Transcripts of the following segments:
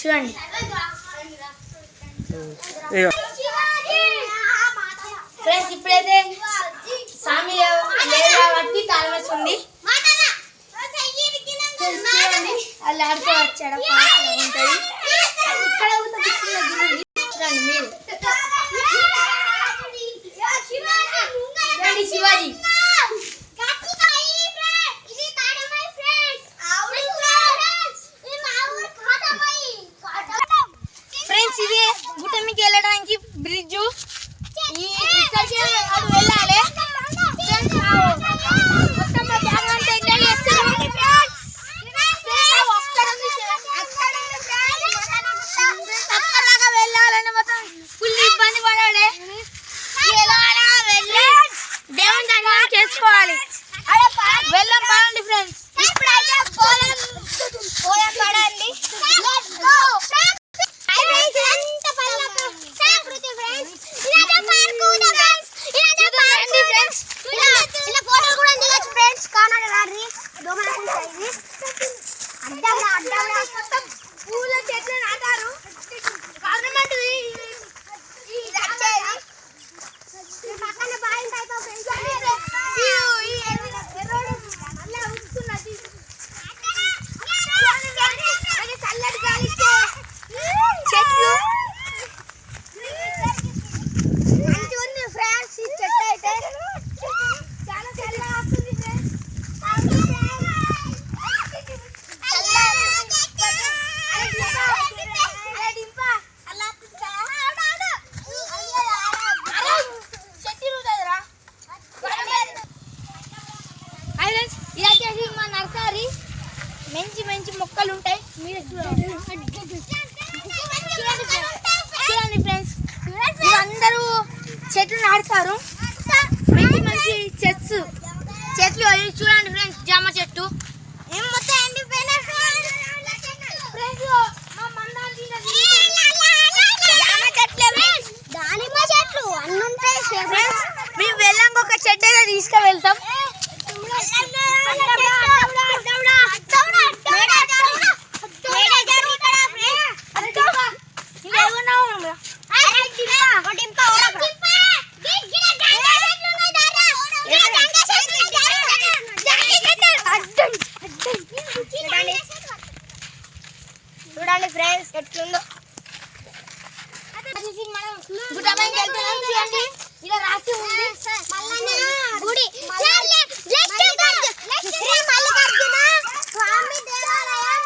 చూడండి. ఫ్రెండ్స్ ఇప్పుడైతే సామి లేదు కాబట్టి తాళం వేసి ఉంది. వాళ్ళు ఆడితే వచ్చాడు ఉంటుంది. ఇక్కడ చూడండి మీరు శివాజీ ఫ్రెండ్స్ ఇది గుట్టమికి వెళ్ళడానికి బ్రిడ్జ్. ఇక్కడికి వెళ్ళాలి. వెళ్ళాలని మొత్తం ఫుల్ ఇబ్బంది పడాలి. దేవుని దగ్గర చేసుకోవాలి. వెళ్ళం పడండి ఫ్రెండ్స్. ఇప్పుడైతే పోయం పడండి. పూల చెట్లు నాటారు గవర్నమెంట్. చల్లటి గాలి చెట్లు మంచిగా ఉంది ఫ్రెండ్స్. ఈ చెట్టు అయితే చాలా చల్లగా వస్తుంది ఇదైతే మా నర్సరీ. మంచి మంచి మొక్కలు ఉంటాయి. మీరు చూడండి ఫ్రెండ్స్. అందరూ చెట్లు నాటుతారు. మంచి మంచి చెట్లు చూడండి ఫ్రెండ్స్. జామ చెట్టు దానిమ్మ చెట్లు అన్ని ఉంటాయి ఫ్రెండ్స్. మేము వెళ్ళాక ఒక చెట్టు అయితే తీసుకువెళ్తాం. చూడండి ఫ్రెండ్స్ ఎట్లుందో. మనం గుట్టపైకి వెళ్తున్నాం. చూడండి ఇలా రాసి ఉంది గుడి శ్రీ మల్లికార్జున స్వామి దేవాలయం.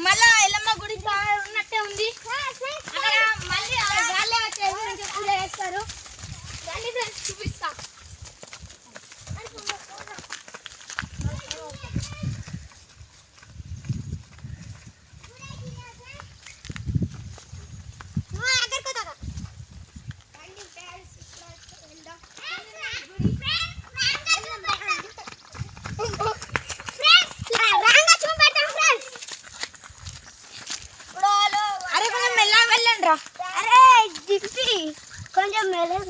మళ్ళా ఎల్లమ్మ గుడి ఉన్నట్టే ఉంది. అక్కడ మళ్ళీ గాలి వచ్చేసి పూజ చేస్తారు. రండి ఫ్రెండ్స్ చూపిస్తా. అరే కొంచెం మెల్లగా వెళ్ళండి రా. అరే జిప్పి కొంచెం మెల్లగా